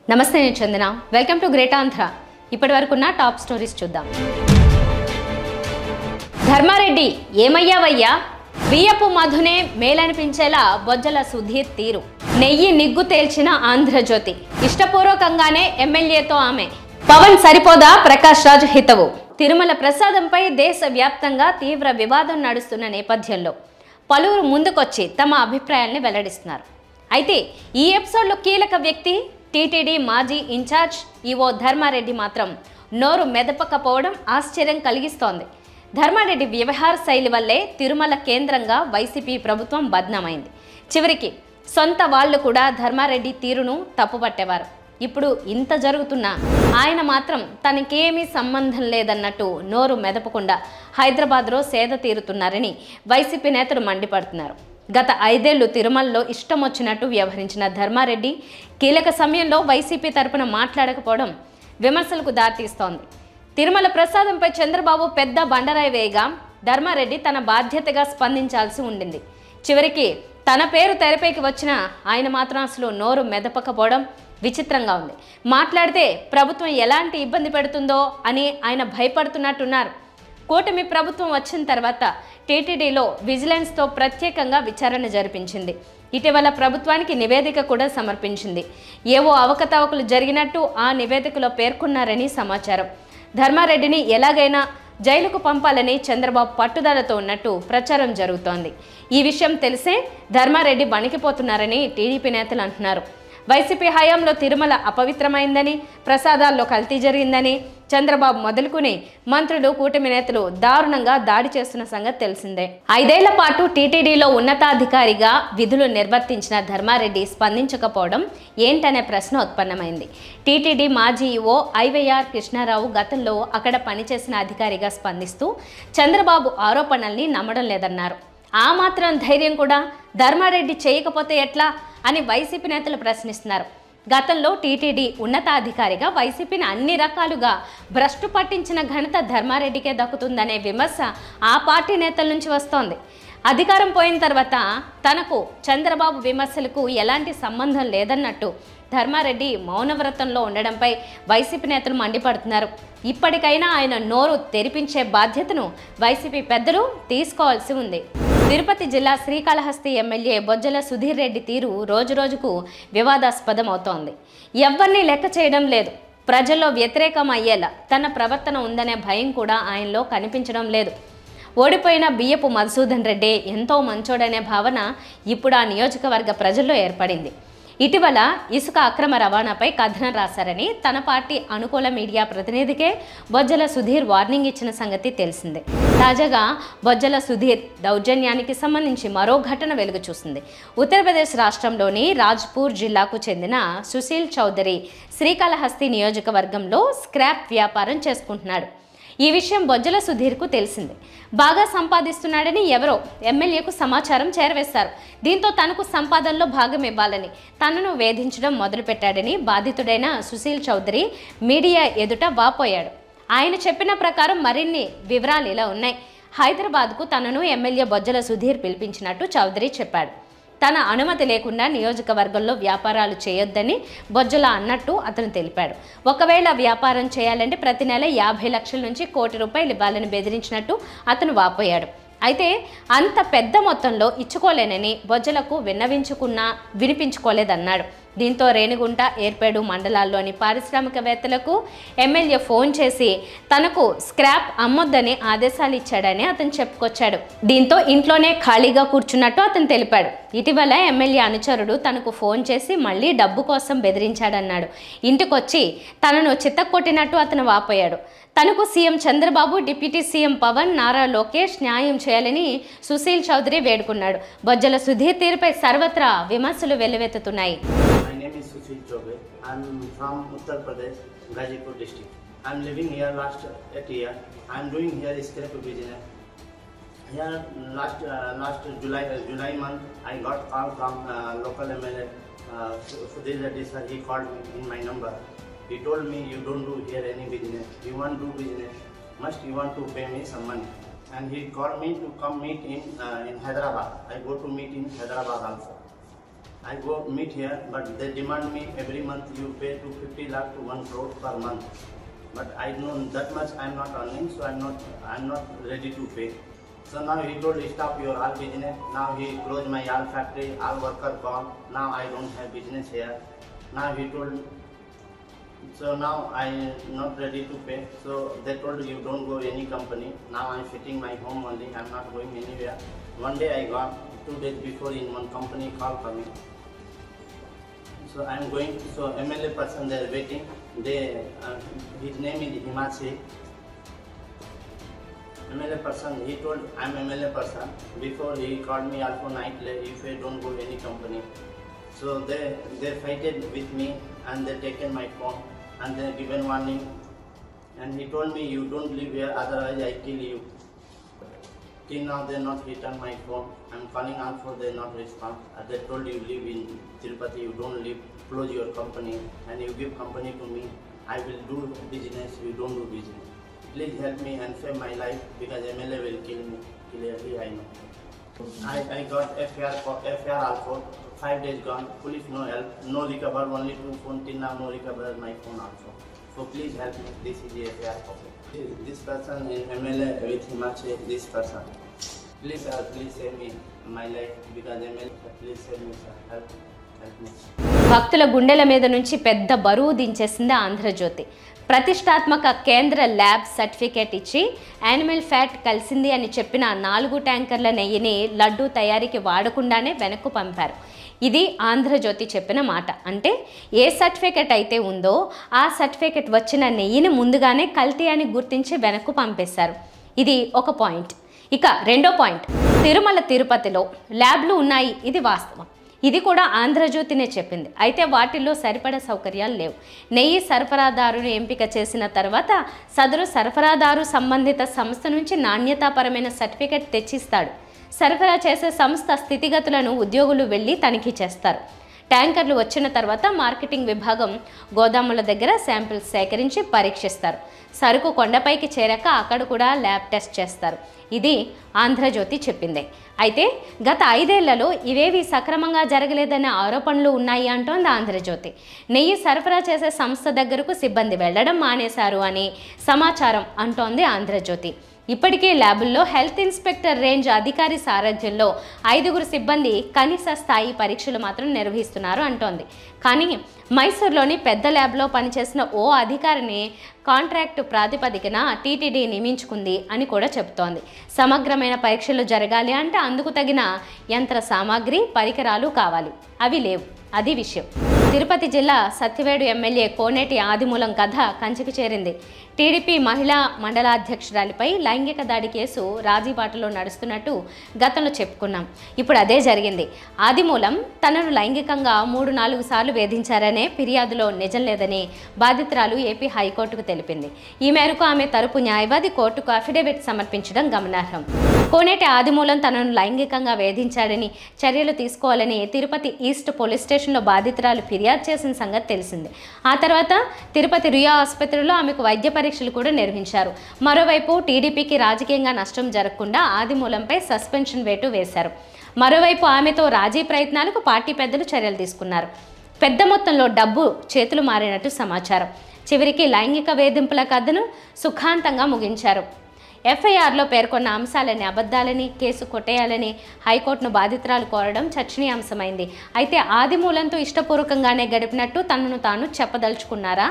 నమస్తే నేను Chandana welcome to great Andhra ఇప్పటివరకున్న టాప్ స్టోరీస్ చూద్దాం ధర్మారెడ్డి ఏమయ్యావయ్యా బియ్యపు మధునే మేలనిపించేలా బొజ్జల సుధీర్ తీరు నెయ్యి నిగ్గు తేల్చిన ఆంధ్రజ్యోతి ఇష్టపూర్వకంగానే ఎమ్మెల్యేతో ఆమె పవన్ సరిపోదా ప్రకాష్ రాజ్ హితవు తిరుమల ప్రసాదంపై దేశవ్యాప్తంగా తీవ్ర వివాదం నడుస్తున్న నేపథ్యంలో పలువురు ముందుకొచ్చి తమ అభిప్రాయాల్ని వెల్లడిస్తున్నారు అయితే ఈ ఎపిసోడ్లో కీలక వ్యక్తి టీటీడీ మాజీ ఇన్ఛార్జ్ ఈవో ధర్మారెడ్డి మాత్రం నోరు మెదపకపోవడం ఆశ్చర్యం కలిగిస్తోంది ధర్మారెడ్డి వ్యవహార శైలి వల్లే తిరుమల కేంద్రంగా వైసీపీ ప్రభుత్వం బద్నామైంది చివరికి సొంత వాళ్ళు కూడా ధర్మారెడ్డి తీరును తప్పుపట్టేవారు ఇప్పుడు ఇంత జరుగుతున్నా ఆయన మాత్రం తనకేమీ సంబంధం లేదన్నట్టు నోరు మెదపకుండా హైదరాబాద్లో సేద తీరుతున్నారని వైసీపీ నేతలు మండిపడుతున్నారు గత 5 ఏళ్లు తిరుమలలో ఇష్టం వచ్చినట్టు వ్యవహరించిన ధర్మారెడ్డి కీలక సమయంలో వైసీపీ తరపున మాట్లాడకపోవడం విమర్శలకు దారితీస్తోంది తిరుమల ప్రసాదంపై చంద్రబాబు పెద్ద బండరాయి వేయగా ధర్మారెడ్డి తన బాధ్యతగా స్పందించాల్సి ఉండింది చివరికి తన పేరు తెరపైకి వచ్చిన ఆయన మాత్రం అసలు నోరు మెదపకపోవడం విచిత్రంగా ఉంది మాట్లాడితే ప్రభుత్వం ఎలాంటి ఇబ్బంది పెడుతుందో అని ఆయన భయపడుతున్నట్టున్నారు కూటమి ప్రభుత్వం వచ్చిన తర్వాత టీటీడీలో విజిలెన్స్తో ప్రత్యేకంగా విచారణ జరిపించింది ఇటీవల ప్రభుత్వానికి నివేదిక కూడా సమర్పించింది ఏవో అవకతవకలు జరిగినట్టు ఆ నివేదికలో పేర్కొన్నారని సమాచారం ధర్మారెడ్డిని ఎలాగైనా జైలుకు పంపాలని చంద్రబాబు పట్టుదలతో ఉన్నట్టు ప్రచారం జరుగుతోంది ఈ విషయం తెలిసే ధర్మారెడ్డి వణికిపోతున్నారని టీడీపీ నేతలు అంటున్నారు వైసీపీ హయాంలో తిరుమల అపవిత్రమైందని ప్రసాదాల్లో కల్తీ జరిగిందని చంద్రబాబు మొదలుకుని మంత్రులు కూటమి నేతలు దారుణంగా దాడి చేస్తున్న సంగతి తెలిసిందే 5 ఏళ్ల పాటు టీటీడీలో ఉన్నతాధికారిగా విధులు నిర్వర్తించిన ధర్మారెడ్డి స్పందించకపోవడం ఏంటనే ప్రశ్న ఉత్పన్నమైంది టీటీడీ మాజీ ఈవో ఐవైఆర్ కృష్ణారావు గతంలో అక్కడ పనిచేసిన అధికారిగా స్పందిస్తూ చంద్రబాబు ఆరోపణల్ని నమ్మడం లేదన్నారు ఆ మాత్రం ధైర్యం కూడా ధర్మారెడ్డి చేయకపోతే ఎట్లా అని వైసీపీ నేతలు ప్రశ్నిస్తున్నారు గతంలో టీటీడీ ఉన్నతాధికారిగా వైసీపీని అన్ని రకాలుగా భ్రష్టు పట్టించిన ఘనత ధర్మారెడ్డికే దక్కుతుందనే విమర్శ ఆ పార్టీ నేతల నుంచి వస్తోంది అధికారం పోయిన తర్వాత తనకు చంద్రబాబు విమర్శలకు ఎలాంటి సంబంధం లేదన్నట్టు ధర్మారెడ్డి మౌనవ్రతంలో ఉండడంపై వైసీపీ నేతలు మండిపడుతున్నారు ఇప్పటికైనా ఆయన నోరు తెరిపించే బాధ్యతను వైసీపీ పెద్దలు తీసుకోవాల్సి ఉంది తిరుపతి జిల్లా శ్రీకాళహస్తి ఎమ్మెల్యే బొజ్జల సుధీర్ రెడ్డి తీరు రోజురోజుకు వివాదాస్పదం అవుతోంది ఎవరిని లెక్క చేయడం లేదు ప్రజల్లో వ్యతిరేకం అయ్యేలా తన ప్రవర్తన ఉందనే భయం కూడా ఆయనలో కనిపించడం లేదు ఓడిపోయిన బియ్యపు మధుసూదన్ రెడ్డి ఎంతో మంచోడనే భావన ఇప్పుడు ఆ నియోజకవర్గ ప్రజల్లో ఏర్పడింది ఇటీవల ఇసుక అక్రమ రవాణాపై కథనం రాశారని తన పార్టీ అనుకూల మీడియా ప్రతినిధికే బొజ్జల సుధీర్ వార్నింగ్ ఇచ్చిన సంగతి తెలిసిందే తాజాగా బొజ్జల సుధీర్ దౌర్జన్యానికి సంబంధించి మరో ఘటన వెలుగు చూసింది ఉత్తరప్రదేశ్ రాష్ట్రంలోని రాజ్పూర్ జిల్లాకు చెందిన సుశీల్ చౌదరి శ్రీకాళహస్తి నియోజకవర్గంలో స్క్రాప్ వ్యాపారం చేసుకుంటున్నాడు ఈ విషయం బొజ్జల సుధీర్కు తెలిసింది బాగా సంపాదిస్తున్నాడని ఎవరో ఎమ్మెల్యేకు సమాచారం చేరవేశారు దీంతో తనకు సంపాదనలో భాగం ఇవ్వాలని తనను వేధించడం మొదలుపెట్టాడని బాధితుడైన సుశీల్ చౌదరి మీడియా ఎదుట వాపోయాడు ఆయన చెప్పిన ప్రకారం మరిన్ని వివరాలు ఇలా ఉన్నాయి హైదరాబాద్కు తనను ఎమ్మెల్యే బొజ్జల సుధీర్ పిలిపించినట్టు చౌదరి చెప్పాడు తన అనుమతి లేకుండా నియోజకవర్గంలో వ్యాపారాలు చేయొద్దని బొజ్జల అన్నట్టు అతను తెలిపాడు ఒకవేళ వ్యాపారం చేయాలంటే ప్రతి నెల 50 లక్షల నుంచి ₹1 కోటి ఇవ్వాలని బెదిరించినట్టు అతను వాపోయాడు అయితే అంత పెద్ద మొత్తంలో ఇచ్చుకోలేనని బొజ్జలకు వినిపించుకోలేదన్నాడు దీంతో రేణిగుంట ఏర్పేడు మండలాల్లోని పారిశ్రామికవేత్తలకు ఎమ్మెల్యే ఫోన్ చేసి తనకు స్క్రాప్ అమ్మొద్దని ఆదేశాలు ఇచ్చాడని అతను చెప్పుకొచ్చాడు దీంతో ఇంట్లోనే ఖాళీగా కూర్చున్నట్టు అతను తెలిపాడు ఇటీవల ఎమ్మెల్యే అనుచరుడు తనకు ఫోన్ చేసి మళ్ళీ డబ్బు కోసం బెదిరించాడన్నాడు ఇంటికొచ్చి తనను చిత్తకొట్టినట్టు అతను వాపోయాడు తనకు CM Chandrababu deputy CM Pawan Nara Lokesh న్యాయం చేయాలని సుశీల్ చౌదరి వేడుకున్నాడు బొజ్జల సుధీర్ తీరుపై సర్వత్రా విమర్శలు వెల్లువెత్తుతున్నాయి My name is Sushil Chaube. I am from Uttar Pradesh, Gazipur district. I am living here last 8 years. I am doing here scrap business. Here last July month I got call from local MLA Sudesh Reddy sir. He called me in my number. He told me you don't do here any business. You want to do business, you want to pay me some money. And he called me to come meet in Hyderabad. I go to meet in Hyderabad also. I go meet here, but they demand me every month you pay 250 lakh to 1 crore per month. But I know that much I am not earning, so I'm not ready to pay. So now he told stop your all business. Now he closed my all factory, all worker gone. Now I don't have business here. Now he told. So now I not ready to pay. So they told you don't go any company. Now I'm sitting my home only. I'm not going anywhere. One day I got 2 days before in one company call coming. So I'm going. So MLA person they are waiting. His name is Himachi. MLA person. He told I'm MLA person. Before he called me also nightly. If I don't go any company. So they fighted with me and they taken my phone and they given warning. And he told me you don't live here, otherwise I kill you. Till now they not return my phone. I'm calling also they not respond. They told you live in Tirupati, you don't live, close your company and you give company to me. I will do business, you don't do business. Please help me and save my life because MLA will kill me. Clearly I know. I got FIR also. 5 days gone. Police no help. No recover. Only 2 phone. Till now no recover my phone also. So please help me. This is the FIR copy. This person in MLA with Himachi. This person. Please save me my life because MLA. Please save me sir. Help me. భక్తుల గుండెల మీద నుంచి పెద్ద బరువు దించేసింది ఆంధ్రజ్యోతి. ప్రతిష్టాత్మక కేంద్ర lab certificate ఇచ్చి animal fat కలిసింది అని చెప్పిన 4 ట్యాంకర్ల నెయ్యిని లడ్డూ తయారీకి వాడకుండానే వెనక్కు పంపారు. ఇది ఆంధ్రజ్యోతి చెప్పిన మాట. అంటే ఏ సర్టిఫికేట్ అయితే ఉందో ఆ సర్టిఫికేట్ వచ్చిన నెయ్యిని ముందుగానే కల్తీ అని గుర్తించి వెనక్కు పంపేశారు. ఇది ఒక పాయింట్. ఇక రెండో పాయింట్, తిరుమల తిరుపతిలో ల్యాబ్లు ఉన్నాయి, ఇది వాస్తవం. ఇది కూడా ఆంధ్రజ్యోతినే చెప్పింది. అయితే వాటిల్లో సరిపడా సౌకర్యాలు లేవు. నెయ్యి సరఫరాదారుని ఎంపిక చేసిన తర్వాత సదరు సరఫరాదారు సంబంధిత సంస్థ నుంచి నాణ్యతాపరమైన సర్టిఫికేట్ తెచ్చిస్తాడు. సరఫరా చేసే సంస్థ స్థితిగతులను ఉద్యోగులు వెళ్ళి తనిఖీ చేస్తారు. ట్యాంకర్లు వచ్చిన తర్వాత మార్కెటింగ్ విభాగం గోదాముల దగ్గర శాంపిల్స్ సేకరించి పరీక్షిస్తారు. సరుకు కొండపైకి చేరాక అక్కడ కూడా ల్యాబ్ టెస్ట్ చేస్తారు. ఇది ఆంధ్రజ్యోతి చెప్పిందే. అయితే గత 5 ఏళ్లలో ఇవేవి సక్రమంగా జరగలేదనే ఆరోపణలు ఉన్నాయి అంటోంది ఆంధ్రజ్యోతి. నెయ్యి సరఫరా చేసే సంస్థ దగ్గరకు సిబ్బంది వెళ్లడం మానేశారు అని సమాచారం అంటోంది ఆంధ్రజ్యోతి. ఇప్పటికే ల్యాబుల్లో హెల్త్ ఇన్స్పెక్టర్ రేంజ్ అధికారి సారథ్యంలో 5 సిబ్బంది కనీస స్థాయి పరీక్షలు మాత్రం నిర్వహిస్తున్నారు అంటోంది. కానీ మైసూర్లోని పెద్ద ల్యాబ్లో పనిచేసిన ఓ అధికారిని కాంట్రాక్టు ప్రాతిపదికన టీటీడీ నియమించుకుంది అని కూడా చెబుతోంది. సమగ్రమైన పరీక్షలు జరగాలి అంటే అందుకు తగిన యంత్ర సామాగ్రి పరికరాలు కావాలి. అవి లేవు. అది విషయం. తిరుపతి జిల్లా సత్యవేడు ఎమ్మెల్యే కోనేటి ఆదిమూలం కథ కంచికి చేరింది. టీడీపీ మహిళా మండలాధ్యక్షురాలిపై లైంగిక దాడి కేసు రాజీబాటలో నడుస్తున్నట్టు గతంలో చెప్పుకున్నాం. ఇప్పుడు అదే జరిగింది. ఆదిమూలం తనను లైంగికంగా 3-4 సార్లు వేధించారనే ఫిర్యాదులో నిజం లేదని బాధితురాలు ఏపీ హైకోర్టుకు తెలిపింది. ఈ మేరకు ఆమె తరపు న్యాయవాది కోర్టుకు అఫిడవిట్ సమర్పించడం గమనార్హం. కోనేటి ఆదిమూలం తనను లైంగికంగా వేధించాడని చర్యలు తీసుకోవాలని తిరుపతి ఈస్ట్ పోలీస్ స్టేషన్లో బాధితురాలు ఫిర్యాదు చేసిన సంగతి తెలిసింది. ఆ తర్వాత తిరుపతి రుయా ఆసుపత్రిలో ఆమెకు వైద్య పరీక్షలు కూడా నిర్వహించారు. మరోవైపు టీడీపీకి రాజకీయంగా నష్టం జరగకుండా ఆదిమూలంపై సస్పెన్షన్ వేటు వేశారు. మరోవైపు ఆమెతో రాజీ ప్రయత్నాలకు పార్టీ పెద్దలు చర్యలు తీసుకున్నారు. పెద్ద మొత్తంలో డబ్బు చేతులు మారినట్టు సమాచారం. చివరికి లైంగిక వేధింపుల కథను సుఖాంతంగా ముగించారు. ఎఫ్ఐఆర్లో పేర్కొన్న అంశాలని అబద్ధాలని, కేసు కొట్టేయాలని హైకోర్టును బాధితురాలు కోరడం చర్చనీయాంశమైంది. అయితే ఆదిమూలంతో ఇష్టపూర్వకంగానే గడిపినట్టు తనను తాను చెప్పదలుచుకున్నారా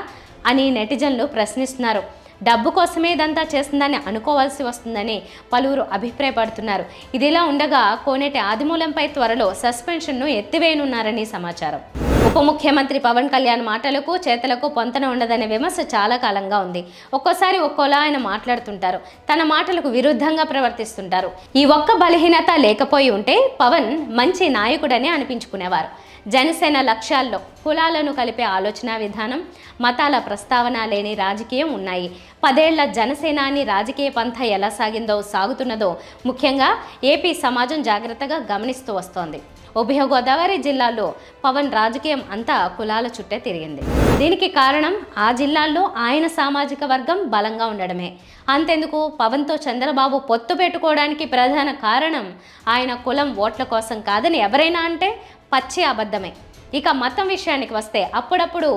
అని నెటిజన్లు ప్రశ్నిస్తున్నారు. డబ్బు కోసమే ఇదంతా చేస్తుందని అనుకోవాల్సి వస్తుందని పలువురు అభిప్రాయపడుతున్నారు. ఇదిలా ఉండగా కోనేటి ఆదిమూలంపై త్వరలో సస్పెన్షన్ను ఎత్తివేయనున్నారని సమాచారం. ఉప ముఖ్యమంత్రి పవన్ కళ్యాణ్ మాటలకు చేతలకు పొంతన ఉండదనే విమర్శ చాలా కాలంగా ఉంది. ఒక్కోసారి ఒక్కోలా ఆయన మాట్లాడుతుంటారు. తన మాటలకు విరుద్ధంగా ప్రవర్తిస్తుంటారు. ఈ ఒక్క బలహీనత లేకపోయి ఉంటే పవన్ మంచి నాయకుడని అనిపించుకునేవారు. జనసేన లక్ష్యాల్లో కులాలను కలిపే ఆలోచన విధానం, మతాల ప్రస్తావన లేని రాజకీయం ఉన్నాయి. 10 ఏళ్ల జనసేనాని రాజకీయ పంథ ఎలా సాగుతున్నదో ముఖ్యంగా ఏపీ సమాజం జాగ్రత్తగా గమనిస్తూ వస్తోంది. ఉభయ గోదావరి జిల్లాల్లో పవన్ రాజకీయం అంతా కులాల చుట్టే తిరిగింది. దీనికి కారణం ఆ జిల్లాల్లో ఆయన సామాజిక వర్గం బలంగా ఉండడమే. అంతెందుకు, పవన్తో చంద్రబాబు పొత్తు పెట్టుకోవడానికి ప్రధాన కారణం ఆయన కులం ఓట్ల కోసం కాదని ఎవరైనా అంటే పచ్చి అబద్ధమే. ఇక మతం విషయానికి వస్తే అప్పుడప్పుడు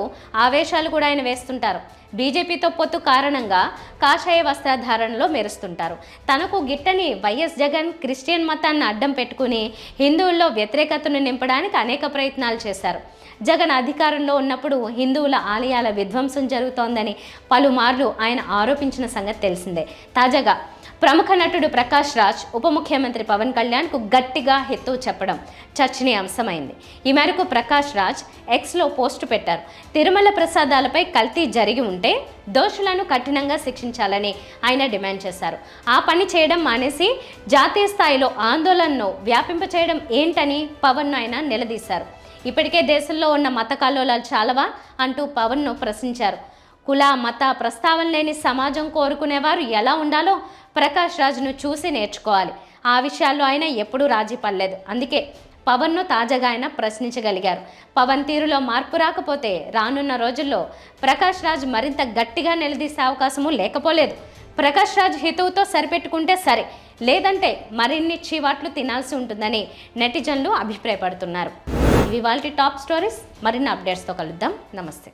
ఆవేశాలు కూడా ఆయన వేస్తుంటారు. బీజేపీతో పొత్తు కారణంగా కాషాయ వస్త్రధారణలో మెరుస్తుంటారు. తనకు గిట్టని వైఎస్ జగన్ క్రిస్టియన్ మతాన్ని అడ్డం పెట్టుకుని హిందువుల్లో వ్యతిరేకతను నింపడానికి అనేక ప్రయత్నాలు చేశారు. జగన్ అధికారంలో ఉన్నప్పుడు హిందువుల ఆలయాల విధ్వంసం జరుగుతోందని పలుమార్లు ఆయన ఆరోపించిన సంగతి తెలిసిందే. తాజాగా ప్రముఖ నటుడు ప్రకాష్ రాజ్ ఉప ముఖ్యమంత్రి పవన్ కళ్యాణ్కు గట్టిగా హితవు చెప్పడం చర్చనీయాంశమైంది. ఈ మేరకు ప్రకాష్ రాజ్ ఎక్స్లో పోస్టు పెట్టారు. తిరుమల ప్రసాదాలపై కల్తీ జరిగి ఉంటే దోషులను కఠినంగా శిక్షించాలని ఆయన డిమాండ్ చేశారు. ఆ పని చేయడం మానేసి జాతీయ స్థాయిలో ఆందోళనను వ్యాపింపచేయడం ఏంటని పవన్ను ఆయన నిలదీశారు. ఇప్పటికే దేశంలో ఉన్న మత కల్లోలాలు చాలవా అంటూ పవన్ను ప్రశ్నించారు. కుల మత ప్రస్తావన లేని సమాజం కోరుకునేవారు ఎలా ఉండాలో ప్రకాష్ రాజ్ను చూసి నేర్చుకోవాలి. ఆ విషయాల్లో ఆయన ఎప్పుడూ రాజీ పడలేదు. అందుకే పవన్ను తాజాగా ఆయన ప్రశ్నించగలిగారు. పవన్ తీరులో మార్పు రాకపోతే రానున్న రోజుల్లో ప్రకాష్ రాజ్ మరింత గట్టిగా నిలదీసే అవకాశము లేకపోలేదు. ప్రకాష్ రాజ్ హితవుతో సరిపెట్టుకుంటే సరే, లేదంటే మరిన్ని చీవాట్లు తినాల్సి ఉంటుందని నెటిజన్లు అభిప్రాయపడుతున్నారు. ఇవి వాళ్ళ టాప్ స్టోరీస్. మరిన్ని అప్డేట్స్తో కలుద్దాం. నమస్తే.